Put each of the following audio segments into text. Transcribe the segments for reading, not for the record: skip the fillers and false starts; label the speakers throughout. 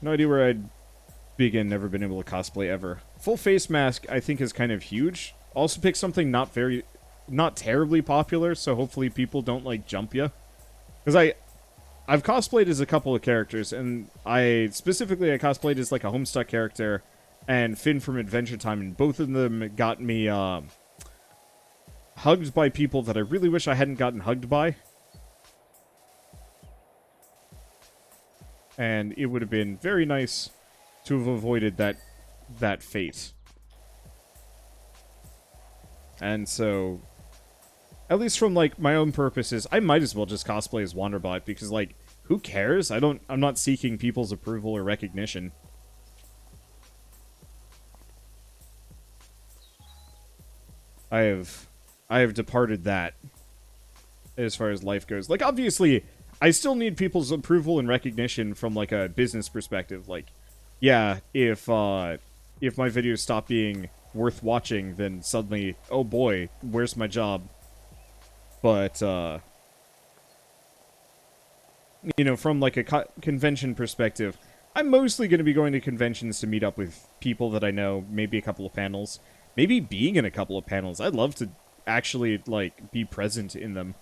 Speaker 1: No idea where I'd begin, never been able to cosplay ever. Full face mask, I think, is kind of huge. Also pick something not terribly popular, so hopefully people don't, like, jump you. Because I've cosplayed as a couple of characters, and I cosplayed as, like, a Homestuck character and Finn from Adventure Time, and both of them got me, hugged by people that I really wish I hadn't gotten hugged by. And it would have been very nice to have avoided that fate. And so, at least from, like, my own purposes, I might as well just cosplay as Wanderbot, because, like, who cares? I'm not seeking people's approval or recognition. I have departed that as far as life goes. Like, obviously, I still need people's approval and recognition from, like, a business perspective. Like, yeah, if my videos stop being worth watching, then suddenly, oh boy, where's my job? But, you know, from, like, a convention perspective, I'm mostly going to be going to conventions to meet up with people that I know, maybe a couple of panels. Maybe being in a couple of panels. I'd love to actually, like, be present in them.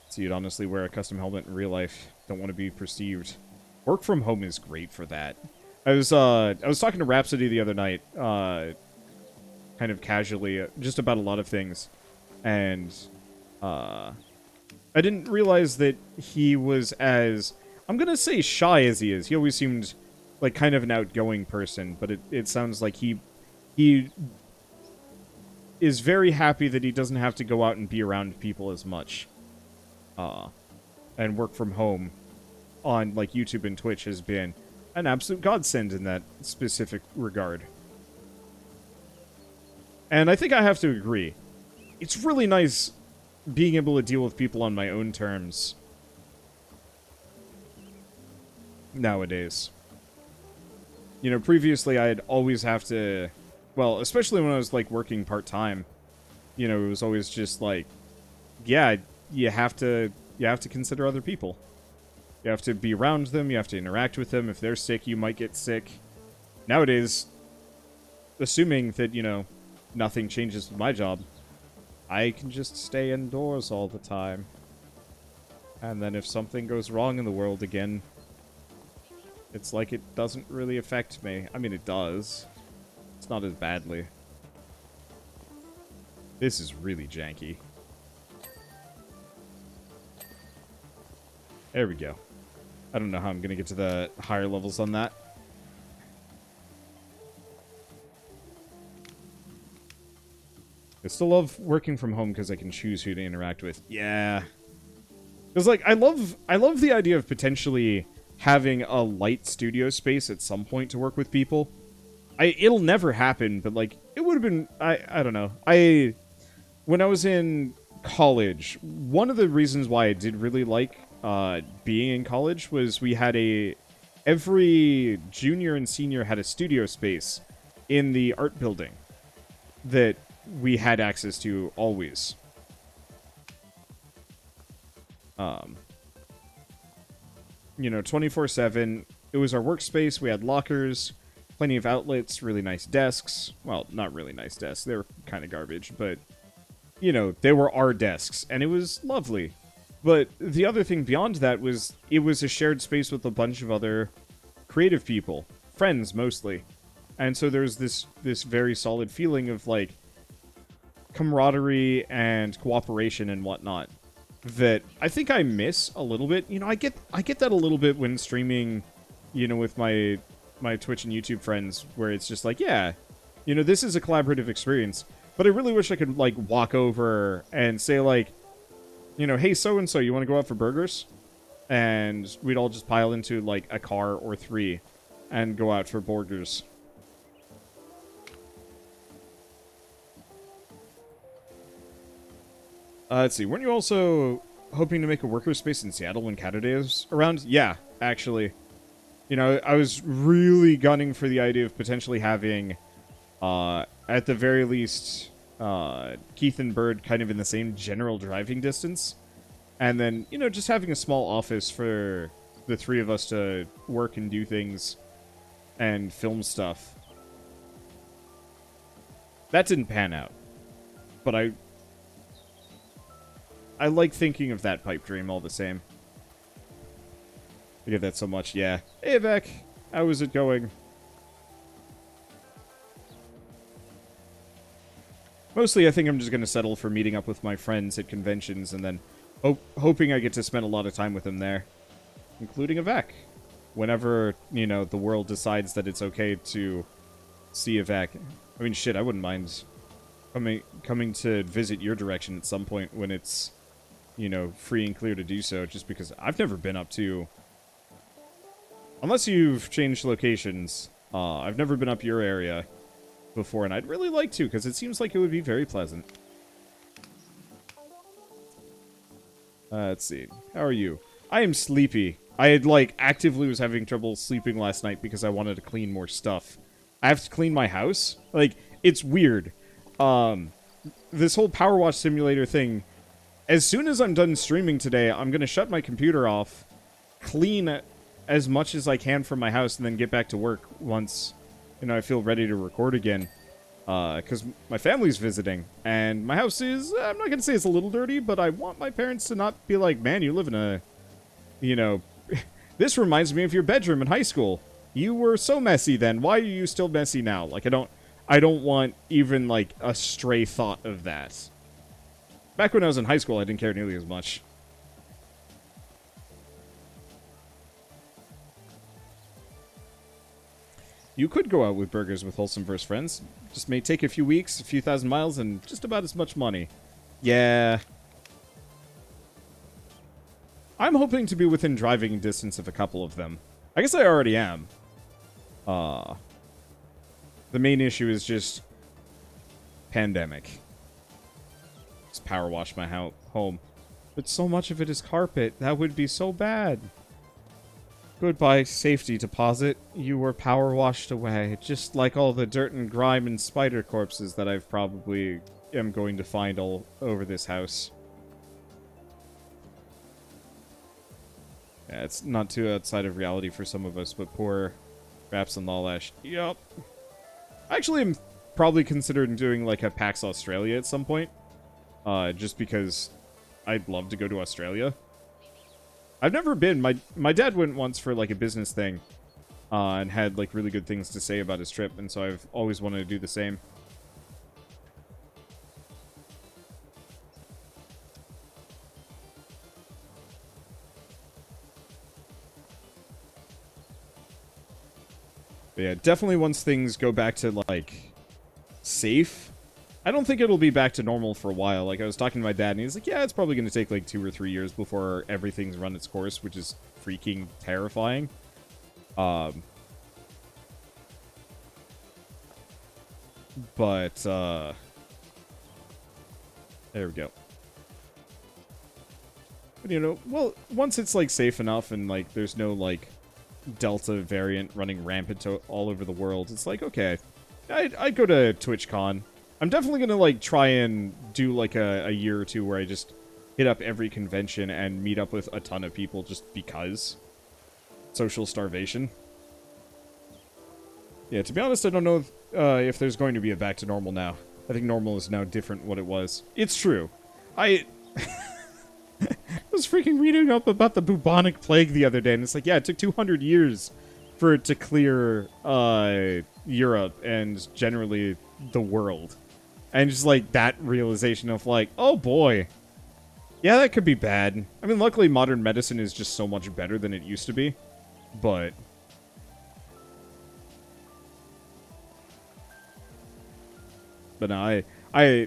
Speaker 1: So you'd honestly wear a custom helmet in real life. Don't want to be perceived. Work from home is great for that. I was talking to Rhapsody the other night, kind of casually, just about a lot of things. And, I didn't realize that he was as, I'm gonna say shy as he is. He always seemed like kind of an outgoing person, but it sounds like he is very happy that he doesn't have to go out and be around people as much. And work from home on, like, YouTube and Twitch has been an absolute godsend in that specific regard. And I think I have to agree. It's really nice being able to deal with people on my own terms nowadays. You know, previously I'd always have to, well, especially when I was, like, working part-time, you know, it was always just like, yeah, you have to consider other people. You have to be around them, you have to interact with them. If they're sick, you might get sick. Nowadays, assuming that, you know, nothing changes with my job, I can just stay indoors all the time. And then if something goes wrong in the world again, it's like it doesn't really affect me. I mean, it does. It's not as badly. This is really janky. There we go. I don't know how I'm going to get to the higher levels on that. I still love working from home because I can choose who to interact with. Yeah. Because, like, I love the idea of potentially having a light studio space at some point to work with people. It'll never happen, but, like, it would have been, I don't know. When I was in college, one of the reasons why I did really like being in college was we had every junior and senior had a studio space in the art building that we had access to always. You know, 24/7. It was our workspace. We had lockers, plenty of outlets, really nice desks. Well, not really nice desks. They were kind of garbage, but, you know, they were our desks, and it was lovely. But the other thing beyond that was it was a shared space with a bunch of other creative people, friends mostly. And so there's this very solid feeling of, like, camaraderie and cooperation and whatnot that I think I miss a little bit. You know, I get that a little bit when streaming, you know, with my Twitch and YouTube friends, where it's just like, yeah, you know, this is a collaborative experience. But I really wish I could, like, walk over and say, like, you know, hey, so-and-so, you want to go out for burgers? And we'd all just pile into, like, a car or three and go out for burgers. Let's see. Weren't you also hoping to make a worker space in Seattle when Canada is around? Yeah, actually. You know, I was really gunning for the idea of potentially having, at the very least, Keith and Bird kind of in the same general driving distance. And then, you know, just having a small office for the three of us to work and do things and film stuff. That didn't pan out. But I like thinking of that pipe dream all the same. I get that so much, yeah. Hey, Vec. How is it going? Mostly, I think I'm just going to settle for meeting up with my friends at conventions and then hoping I get to spend a lot of time with them there. Including a Vec. Whenever, you know, the world decides that it's okay to see a Vec. I mean, shit, I wouldn't mind coming to visit your direction at some point when it's, you know, free and clear to do so, just because I've never been up to... Unless you've changed locations, I've never been up your area before, and I'd really like to, because it seems like it would be very pleasant. Let's see. How are you? I am sleepy. I had, like, actively was having trouble sleeping last night because I wanted to clean more stuff. I have to clean my house? Like, it's weird. This whole PowerWash Simulator thing, as soon as I'm done streaming today, I'm going to shut my computer off, clean as much as I can from my house, and then get back to work once, you know, I feel ready to record again. Because my family's visiting, and my house is, I'm not going to say it's a little dirty, but I want my parents to not be like, man, you live in a, you know, this reminds me of your bedroom in high school. You were so messy then. Why are you still messy now? Like, I don't want even, like, a stray thought of that. Back when I was in high school, I didn't care nearly as much. You could go out with burgers with Wholesome Verse friends. Just may take a few weeks, a few thousand miles, and just about as much money. Yeah. I'm hoping to be within driving distance of a couple of them. I guess I already am. The main issue is just pandemic. Just power wash my home. But so much of it is carpet. That would be so bad. Goodbye, safety deposit. You were power washed away, just like all the dirt and grime and spider corpses that I've probably am going to find all over this house. Yeah, it's not too outside of reality for some of us, but poor Raps and Lawlash. Yup. Actually, I'm probably considering doing like a PAX Australia at some point. Just because I'd love to go to Australia. I've never been. My dad went once for like a business thing, and had like really good things to say about his trip, and so I've always wanted to do the same. But yeah, definitely once things go back to like safe. I don't think it'll be back to normal for a while. Like, I was talking to my dad, and he's like, yeah, it's probably going to take, like, 2 or 3 years before everything's run its course, which is freaking terrifying. But, there we go. But, you know, well, once it's, like, safe enough and, like, there's no, like, Delta variant running rampant all over the world, it's like, okay, I'd go to TwitchCon. I'm definitely going to, like, try and do, like, a year or two where I just hit up every convention and meet up with a ton of people just because. Social starvation. Yeah, to be honest, I don't know if there's going to be a back to normal now. I think normal is now different what it was. It's true. I was freaking reading up about the bubonic plague the other day, and it's like, yeah, it took 200 years for it to clear Europe and generally the world. And just, like, that realization of, like, oh, boy. Yeah, that could be bad. I mean, luckily, modern medicine is just so much better than it used to be. But... But no, I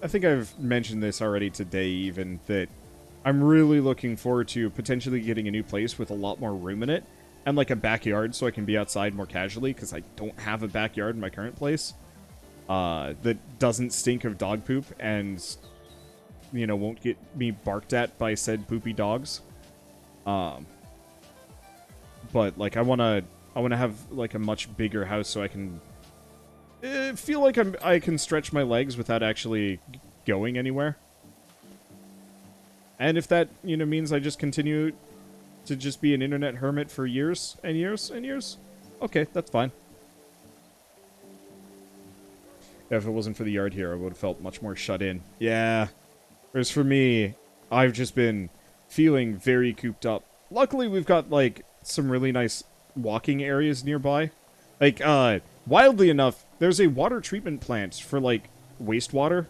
Speaker 1: think I've mentioned this already today, even, that I'm really looking forward to potentially getting a new place with a lot more room in it. And, like, a backyard so I can be outside more casually, because I don't have a backyard in my current place. That doesn't stink of dog poop and, you know, won't get me barked at by said poopy dogs. But, like, I wanna have, like, a much bigger house so I can feel like I can stretch my legs without actually going anywhere. And if that, means I just continue to just be an internet hermit for years and years and years, okay, that's fine. If it wasn't for the yard here, I would have felt much more shut in. Yeah. Whereas for me, I've just been feeling very cooped up. Luckily, we've got, like, some really nice walking areas nearby. Like, wildly enough, there's a water treatment plant for, like, wastewater.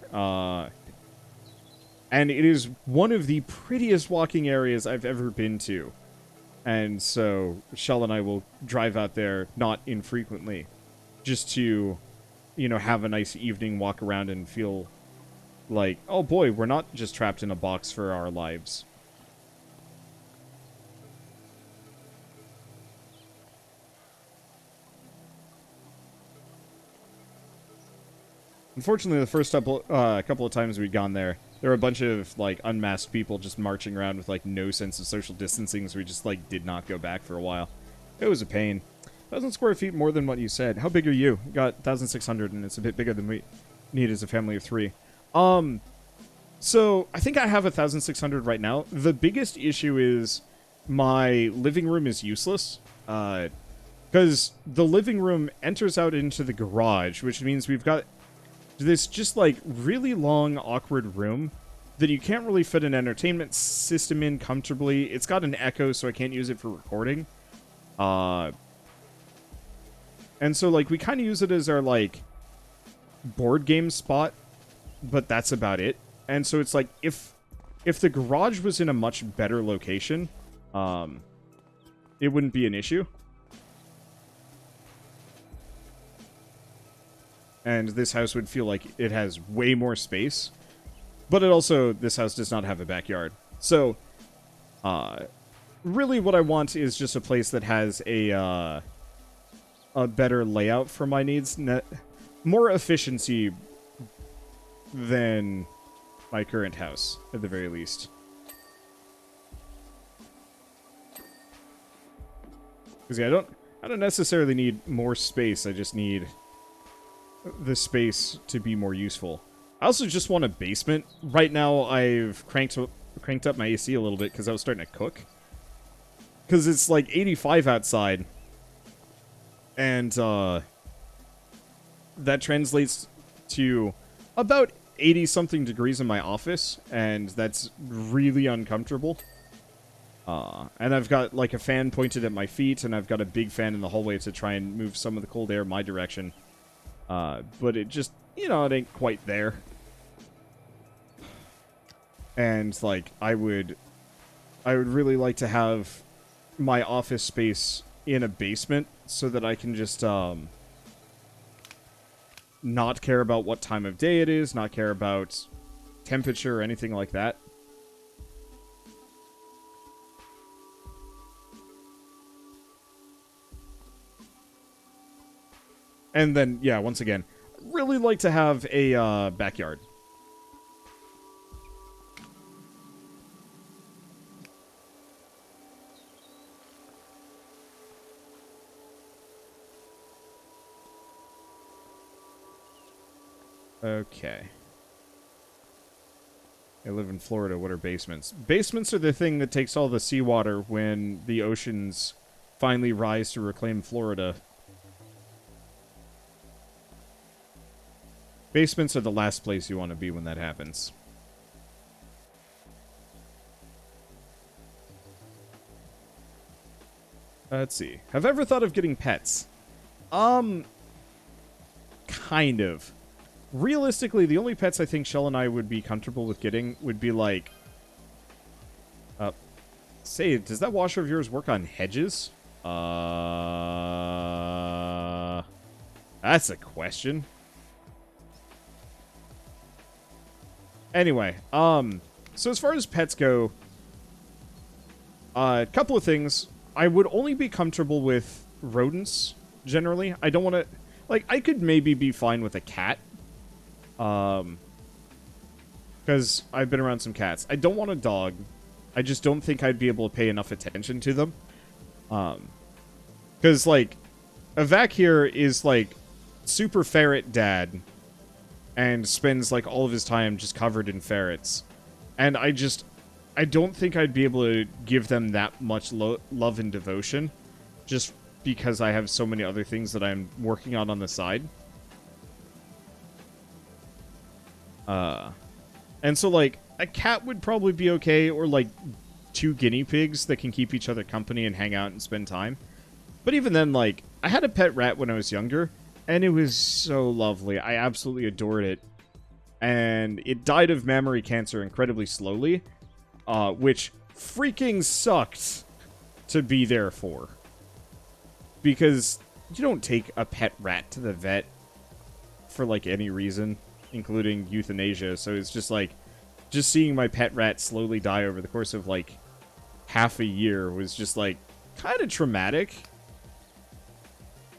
Speaker 1: And it is one of the prettiest walking areas I've ever been to. And so, Shell and I will drive out there not infrequently. Just to, have a nice evening walk around and feel like, oh boy, we're not just trapped in a box for our lives. Unfortunately, the first couple of times we'd gone there were a bunch of, like, unmasked people just marching around with, like, no sense of social distancing, so we just, like, did not go back for a while. It was a pain. 1,000 square feet more than what you said. How big are you? Got 1,600, and it's a bit bigger than we need as a family of 3. So, I think I have 1,600 right now. The biggest issue is my living room is useless. Because the living room enters out into the garage, which means we've got this just, like, really long, awkward room that you can't really fit an entertainment system in comfortably. It's got an echo, so I can't use it for recording. And so, like, we kind of use it as our, like, board game spot, but that's about it. And so it's like, if the garage was in a much better location, it wouldn't be an issue. And this house would feel like it has way more space. But it also, this house does not have a backyard. So, really what I want is just a place that has a better layout for my needs. More efficiency than my current house, at the very least. Because, yeah, I don't necessarily need more space, I just need the space to be more useful. I also just want a basement. Right now, I've cranked up my AC a little bit because I was starting to cook. Because it's like 85 outside. And that translates to about 80-something degrees in my office. And that's really uncomfortable. And I've got like a fan pointed at my feet. And I've got a big fan in the hallway to try and move some of the cold air my direction. But it just, it ain't quite there. And, like, I would really like to have my office space in a basement so that I can just, not care about what time of day it is, not care about temperature or anything like that. And then, yeah, once again, really like to have a backyard. Okay. I live in Florida. What are basements? Basements are the thing that takes all the seawater when the oceans finally rise to reclaim Florida. Basements are the last place you want to be when that happens. Let's see. Have I ever thought of getting pets? Kind of. Realistically, the only pets I think Shell and I would be comfortable with getting would be like... say, does that washer of yours work on hedges? That's a question. Anyway, so as far as pets go, a couple of things. I would only be comfortable with rodents, generally. I don't want to... Like, I could maybe be fine with a cat. Because I've been around some cats. I don't want a dog. I just don't think I'd be able to pay enough attention to them. Because, like, a vac here is, like, super ferret dad. And spends, like, all of his time just covered in ferrets. And I I don't think I'd be able to give them that much love and devotion, just because I have so many other things that I'm working on the side. And so, like, a cat would probably be okay, or, like, 2 guinea pigs that can keep each other company and hang out and spend time. But even then, like, I had a pet rat when I was younger, and it was so lovely. I absolutely adored it. And it died of mammary cancer incredibly slowly, which freaking sucked to be there for. Because you don't take a pet rat to the vet for, like, any reason, including euthanasia. So it's just, like, just seeing my pet rat slowly die over the course of, like, half a year was just, like, kind of traumatic.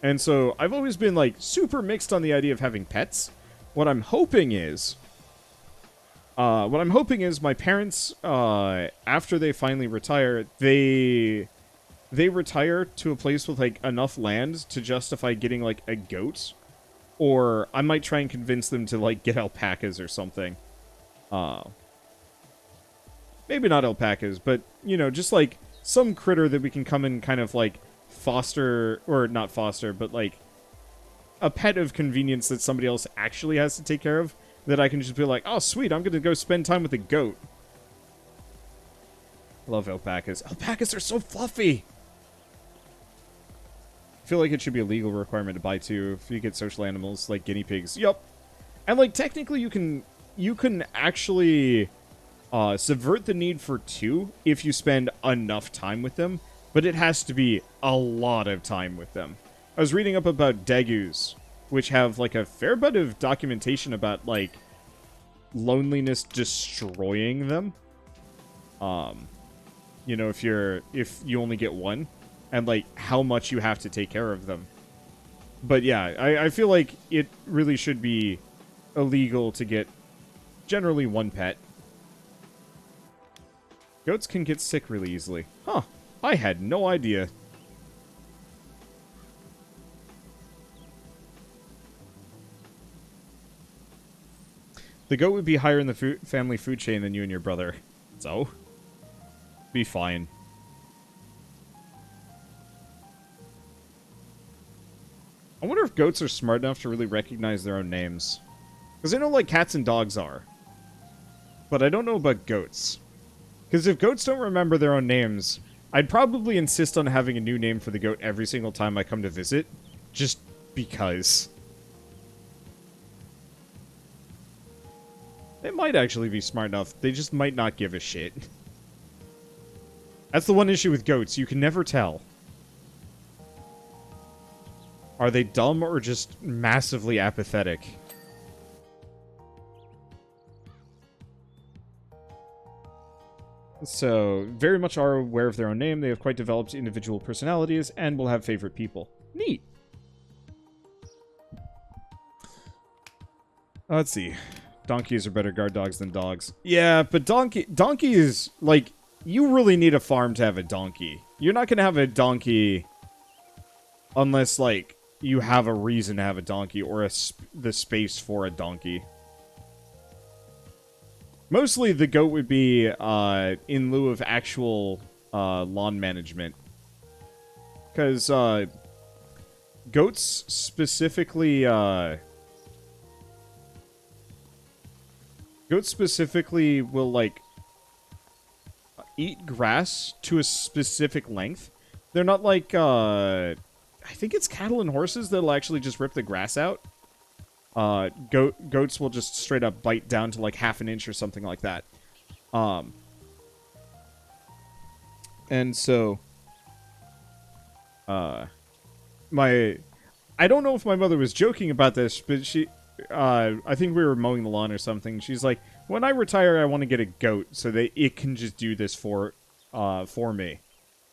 Speaker 1: And so I've always been, like, super mixed on the idea of having pets. What I'm hoping is my parents, after they finally retire, they retire to a place with, like, enough land to justify getting, like, a goat. Or I might try and convince them to, like, get alpacas or something. Maybe not alpacas, but, you know, just, like, some critter that we can come and kind of, like, foster, or not foster, but, like, a pet of convenience that somebody else actually has to take care of, that I can just be like, oh, sweet, I'm gonna go spend time with a goat. I love alpacas. Alpacas are so fluffy! I feel like it should be a legal requirement to buy, too, if you get social animals, like guinea pigs. Yup. And, like, technically you can actually subvert the need for 2 if you spend enough time with them, but it has to be a lot of time with them. I was reading up about degus, which have, like, a fair bit of documentation about, like, loneliness destroying them. You know, if you only get 1, and, like, how much you have to take care of them. But yeah, I feel like it really should be illegal to get generally 1 pet. Goats can get sick really easily. Huh. I had no idea. The goat would be higher in the family food chain than you and your brother. So? Be fine. I wonder if goats are smart enough to really recognize their own names. Because I know, like, cats and dogs are. But I don't know about goats. Because if goats don't remember their own names, I'd probably insist on having a new name for the goat every single time I come to visit. Just because. They might actually be smart enough. They just might not give a shit. That's the one issue with goats. You can never tell. Are they dumb or just massively apathetic? So, very much are aware of their own name. They have quite developed individual personalities and will have favorite people. Neat. Let's see. Donkeys are better guard dogs than dogs. Yeah, but donkey is, like, you really need a farm to have a donkey. You're not going to have a donkey unless, like, you have a reason to have a donkey or the space for a donkey. Mostly the goat would be in lieu of actual lawn management. Because goats specifically... goats specifically will, like, eat grass to a specific length. They're not like, I think it's cattle and horses that'll actually just rip the grass out. Goats will just straight up bite down to, like, half an inch or something like that. And so, I don't know if my mother was joking about this, but I think we were mowing the lawn or something. She's like, when I retire, I want to get a goat so that it can just do this for me.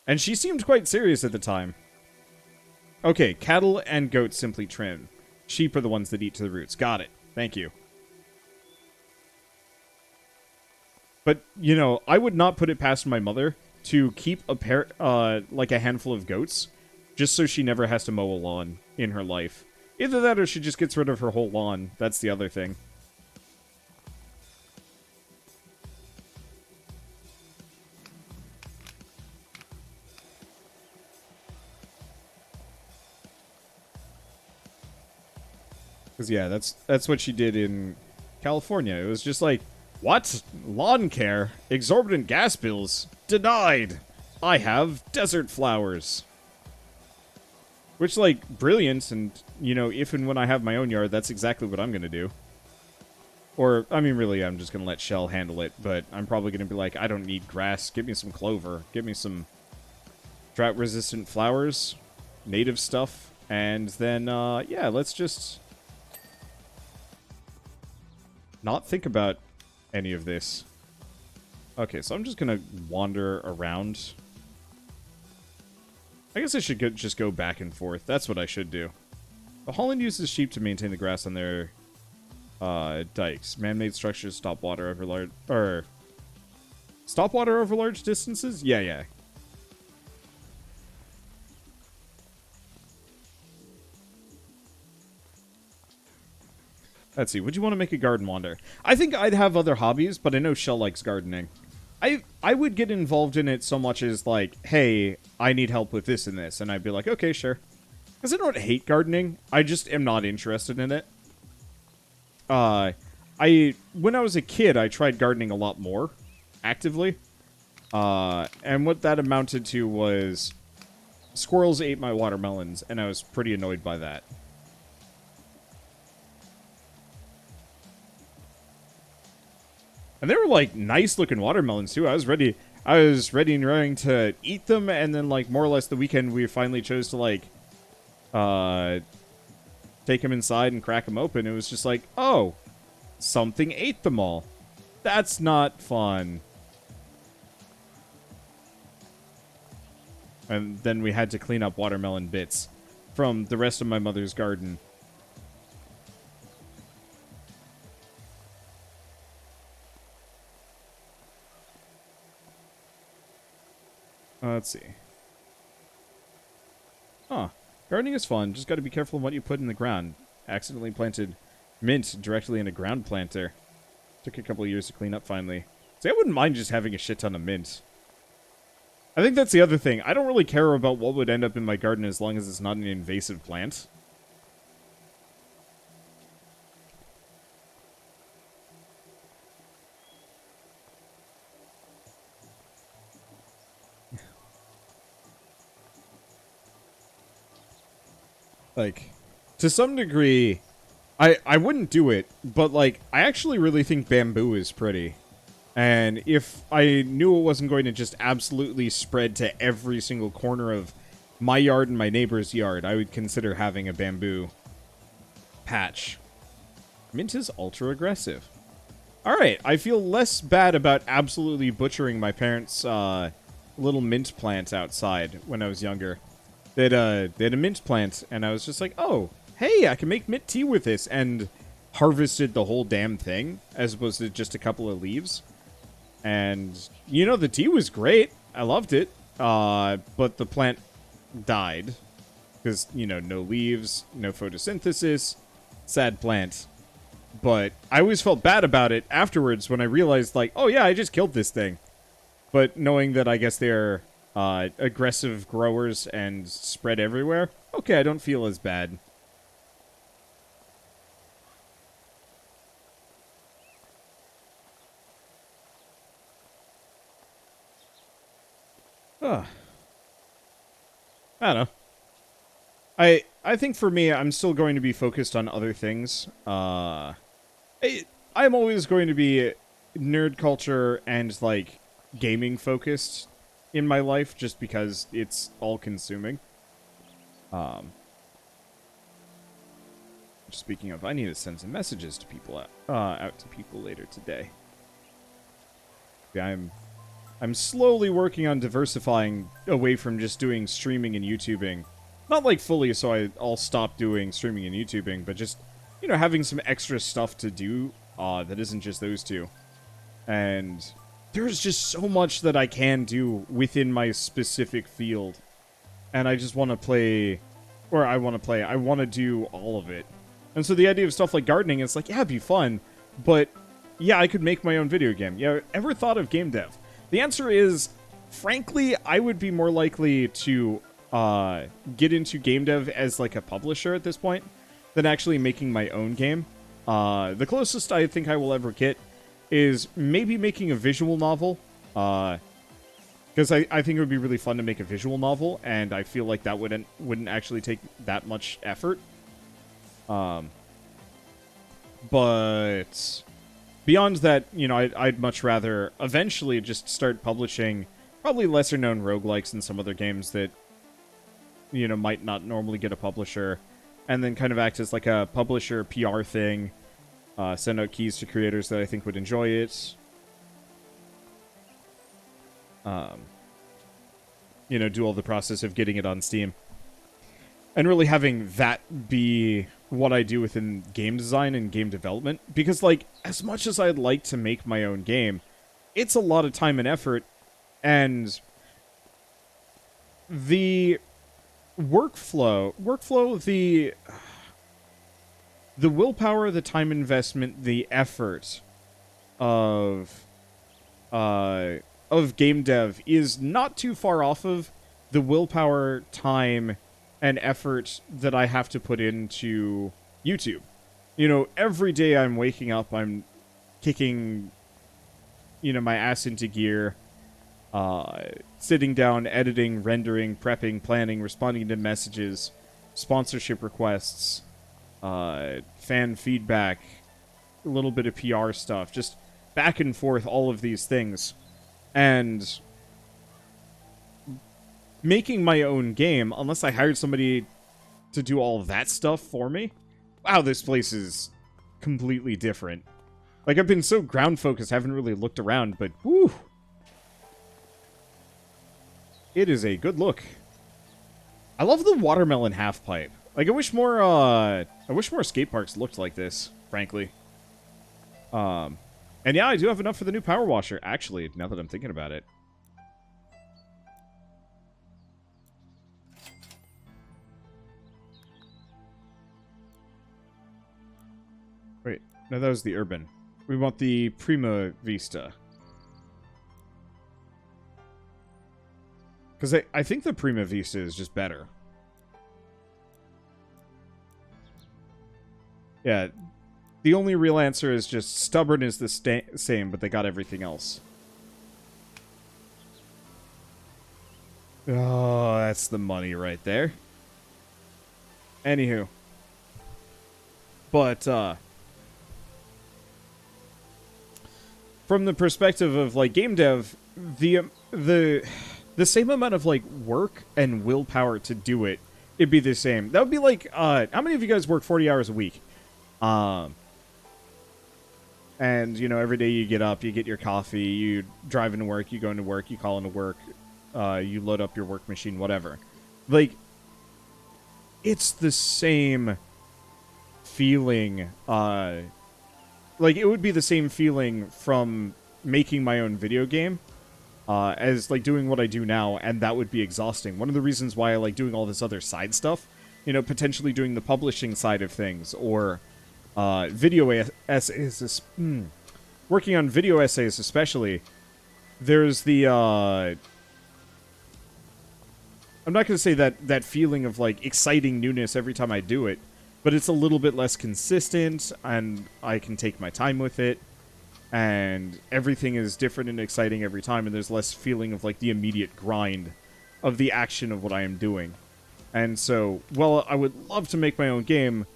Speaker 1: And she seemed quite serious at the time. Okay, cattle and goats simply trim. Sheep are the ones that eat to the roots. Got it. Thank you. But, you know, I would not put it past my mother to keep like a handful of goats just so she never has to mow a lawn in her life. Either that or she just gets rid of her whole lawn. That's the other thing. Because, yeah, that's what she did in California. It was just like, what? Lawn care? Exorbitant gas bills? Denied! I have desert flowers. Which, like, brilliant, and, you know, if and when I have my own yard, that's exactly what I'm gonna do. Or, I mean, really, I'm just gonna let Shell handle it, but I'm probably gonna be like, I don't need grass, give me some clover, give me some drought-resistant flowers, native stuff, and then, yeah, let's just not think about any of this. Okay, so I'm just gonna wander around. I guess I should just go back and forth. That's what I should do. The Holland uses sheep to maintain the grass on their dikes. Man-made structures stop water over large... Or... Stop water over large distances? Yeah, yeah. Let's see. Would you want to make a garden wander? I think I'd have other hobbies, but I know Shell likes gardening. I would get involved in it so much as, like, hey, I need help with this and this. And I'd be like, okay, sure. Because I don't hate gardening. I just am not interested in it. When I was a kid, I tried gardening a lot more actively. And what that amounted to was squirrels ate my watermelons, and I was pretty annoyed by that. And they were, like, nice-looking watermelons, too. I was ready and raring to eat them, and then, like, more or less the weekend, we finally chose to, like, take them inside and crack them open. It was just like, oh, something ate them all. That's not fun. And then we had to clean up watermelon bits from the rest of my mother's garden. Let's see. Huh. Gardening is fun. Just gotta be careful what you put in the ground. Accidentally planted mint directly in a ground planter. Took a couple of years to clean up finally. See, I wouldn't mind just having a shit ton of mint. I think that's the other thing. I don't really care about what would end up in my garden as long as it's not an invasive plant. Like, to some degree, I wouldn't do it, but, like, I actually really think bamboo is pretty. And if I knew it wasn't going to just absolutely spread to every single corner of my yard and my neighbor's yard, I would consider having a bamboo patch. Mint is ultra-aggressive. Alright, I feel less bad about absolutely butchering my parents' little mint plant outside when I was younger. They had a mint plant, and I was just like, oh, hey, I can make mint tea with this, and harvested the whole damn thing, as opposed to just a couple of leaves. And, you know, the tea was great. I loved it. But the plant died. Because, you know, no leaves, no photosynthesis. Sad plant. But I always felt bad about it afterwards when I realized, like, oh yeah, I just killed this thing. But knowing that I guess they're aggressive growers and spread everywhere, okay, I don't feel as bad. I don't know. I think for me, I'm still going to be focused on other things. I'm always going to be nerd culture and, like, gaming focused in my life, just because it's all-consuming. Speaking of, I need to send some messages to people out to people later today. Yeah, I'm slowly working on diversifying away from just doing streaming and YouTubing. Not like fully, so I'll stop doing streaming and YouTubing, but just, you know, having some extra stuff to do that isn't just those two. And there's just so much that I can do within my specific field. And I just want to play, or I want to do all of it. And so the idea of stuff like gardening, it's like, yeah, it'd be fun, but yeah, I could make my own video game. Yeah, ever thought of game dev? The answer is, frankly, I would be more likely to get into game dev as like a publisher at this point. than actually making my own game. The closest I think I will ever get is maybe making a visual novel. Because I think it would be really fun to make a visual novel, and I feel like that wouldn't actually take that much effort. But beyond that, you know, I'd much rather eventually just start publishing probably lesser-known roguelikes and some other games that, you know, might not normally get a publisher, and then kind of act as like a publisher PR thing, send out keys to creators that I think would enjoy it. You know, do all the process of getting it on Steam. And really having that be what I do within game design and game development. Because, like, as much as I'd like to make my own game, it's a lot of time and effort. And the workflow, the willpower, the time investment, the effort of game dev is not too far off of the willpower, time, and effort that I have to put into YouTube. You know, every day I'm waking up, I'm kicking, you know, my ass into gear, sitting down, editing, rendering, prepping, planning, responding to messages, sponsorship requests, fan feedback, a little bit of PR stuff, just back and forth, all of these things. And making my own game, unless I hired somebody to do all of that stuff for me, wow, this place is completely different. Like, I've been so ground-focused, haven't really looked around, but whew. It is a good look. I love the watermelon half-pipe. Like, I wish more skate parks looked like this, frankly. And yeah, I do have enough for the new power washer, actually, now that I'm thinking about it. Wait, no, that was the urban. We want the Prima Vista. Because I think the Prima Vista is just better. Yeah, the only real answer is just stubborn is the same, but they got everything else. Oh, that's the money right there. Anywho. But, from the perspective of, like, game dev, the same amount of, like, work and willpower to do it, it'd be the same. That would be like, how many of you guys work 40 hours a week? And, you know, every day you get up, you get your coffee, you drive into work, you go into work, you call into work, you load up your work machine, whatever. Like, it's the same feeling, like, it would be the same feeling from making my own video game, as, like, doing what I do now, and that would be exhausting. One of the reasons why I like doing all this other side stuff, you know, potentially doing the publishing side of things, or video essays, working on video essays especially, there's the, I'm not going to say that feeling of, like, exciting newness every time I do it, but it's a little bit less consistent, and I can take my time with it, and everything is different and exciting every time, and there's less feeling of, like, the immediate grind of the action of what I am doing. And so, while I would love to make my own game,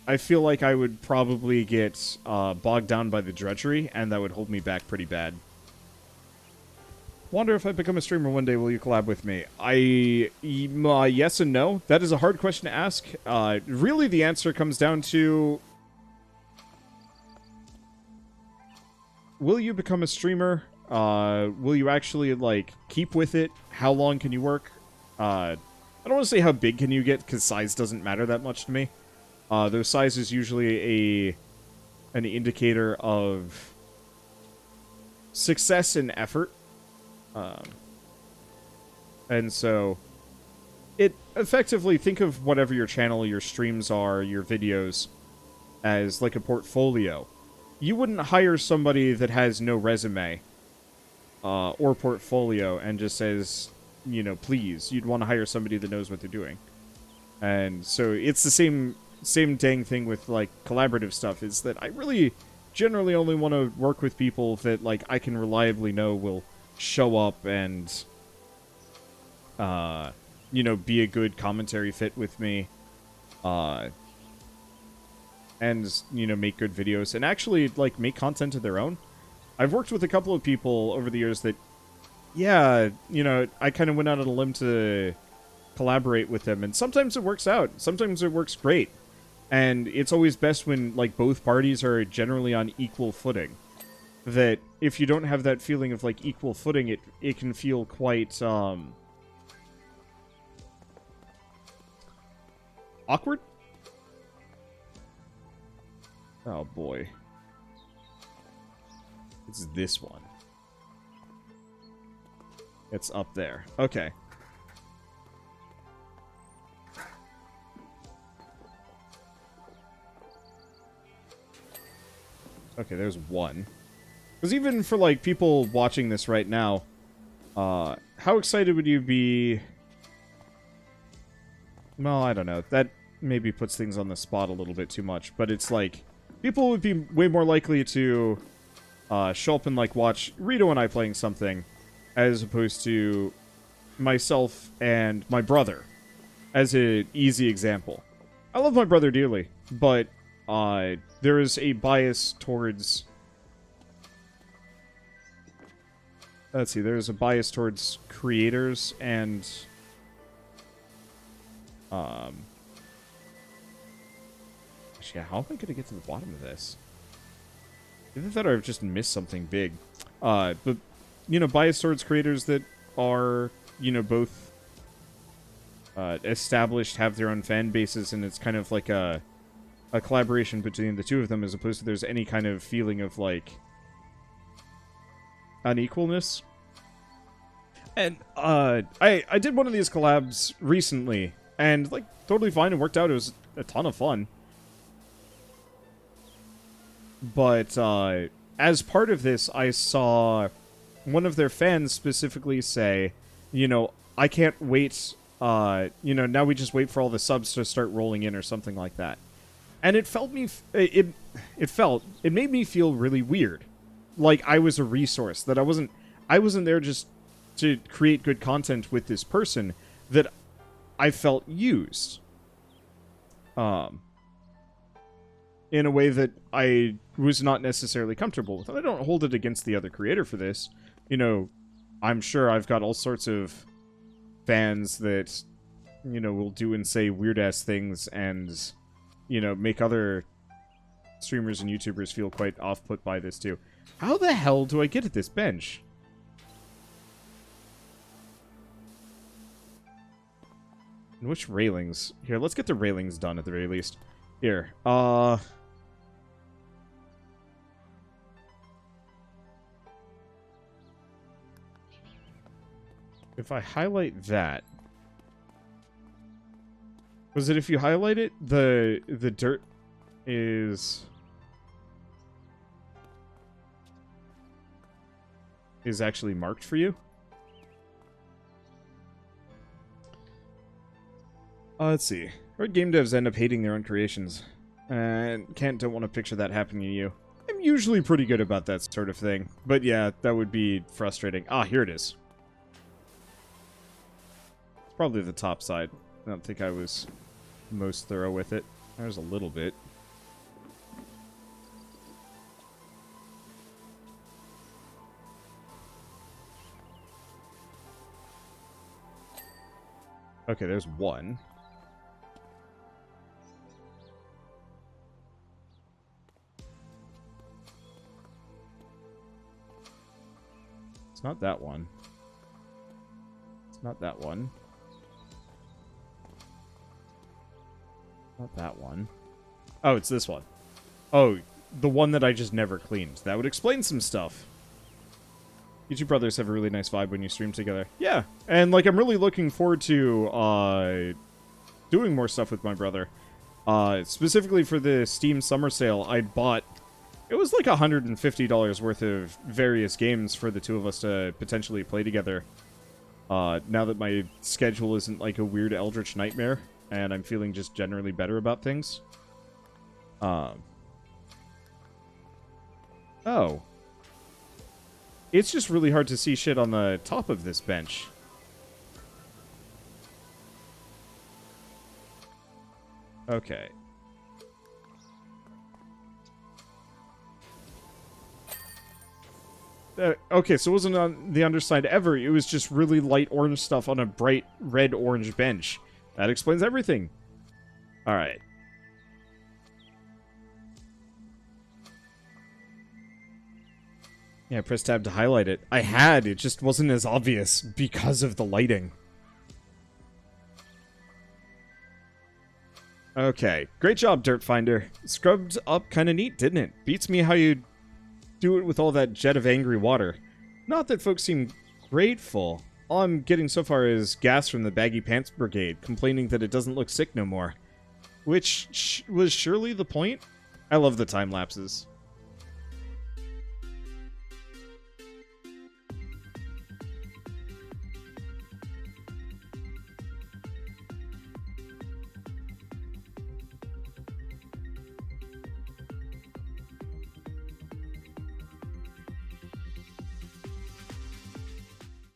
Speaker 1: I feel like I would probably get bogged down by the drudgery, and that would hold me back pretty bad. Wonder if I become a streamer one day, will you collab with me? Yes and no. That is a hard question to ask. Really, the answer comes down to, will you become a streamer? Will you actually, like, keep with it? How long can you work? I don't want to say how big can you get, because size doesn't matter that much to me. Though size is usually an indicator of success and effort. And so, it effectively, think of whatever your channel, your streams are, your videos, as like a portfolio. You wouldn't hire somebody that has no resume, or portfolio, and just says, you know, please. You'd want to hire somebody that knows what they're doing. And so, it's the same same dang thing with, like, collaborative stuff, is that I really generally only want to work with people that, like, I can reliably know will show up and, you know, be a good commentary fit with me, and, you know, make good videos, and actually, like, make content of their own. I've worked with a couple of people over the years that, yeah, you know, I kind of went out on a limb to collaborate with them, and sometimes it works out, sometimes it works great, and it's always best when, like, both parties are generally on equal footing. That if you don't have that feeling of, like, equal footing, it can feel quite, awkward? Oh boy. It's this one. It's up there. Okay. Okay, there's one. Because even for, like, people watching this right now, how excited would you be... Well, I don't know. That maybe puts things on the spot a little bit too much, but it's like... People would be way more likely to show up and, like, watch Rito and I playing something, as opposed to myself and my brother, as an easy example. I love my brother dearly, but there is a bias towards... Let's see, there's a bias towards creators and... Actually, how am I going to get to the bottom of this? Either that or I've just missed something big. But, you know, bias towards creators that are, you know, both established, have their own fan bases, and it's kind of like a collaboration between the two of them, as opposed to there's any kind of feeling of, like, unequalness. And, I did one of these collabs recently, and, like, totally fine, it worked out, it was a ton of fun. But, as part of this, I saw one of their fans specifically say, you know, I can't wait, you know, now we just wait for all the subs to start rolling in or something like that. And it felt me, it made me feel really weird. Like I was a resource, that I wasn't there just to create good content with this person, that I felt used. In a way that I was not necessarily comfortable with. And I don't hold it against the other creator for this. You know, I'm sure I've got all sorts of fans that, you know, will do and say weird-ass things and, you know, make other streamers and YouTubers feel quite off-put by this, too. How the hell do I get at this bench? And which railings? Here, let's get the railings done at the very least. Here, if I highlight that... Was it if you highlight it, the dirt is actually marked for you? Let's see. Or game devs end up hating their own creations. And don't want to picture that happening to you. I'm usually pretty good about that sort of thing. But yeah, that would be frustrating. Ah, here it is. It's probably the top side. I don't think I was most thorough with it. There's a little bit. Okay, there's one. It's not that one. It's not that one. Not that one. Oh, it's this one. Oh, the one that I just never cleaned. That would explain some stuff. You two brothers have a really nice vibe when you stream together. Yeah, and like I'm really looking forward to doing more stuff with my brother. Specifically for the Steam summer sale, I bought... It was like $150 worth of various games for the two of us to potentially play together. Now that my schedule isn't like a weird eldritch nightmare. and I'm feeling just generally better about things. Oh. It's just really hard to see shit on the top of this bench. Okay. Okay, so it wasn't on the underside ever. It was just really light orange stuff on a bright red-orange bench. That explains everything. Alright. Yeah, I pressed tab to highlight it. I had, it just wasn't as obvious because of the lighting. Okay, great job, Dirt Finder. Scrubbed up kinda neat, didn't it? Beats me how you do it with all that jet of angry water. Not that folks seem grateful. All I'm getting so far is gas from the Baggy Pants Brigade, complaining that it doesn't look sick no more. Which was surely the point? I love the time lapses.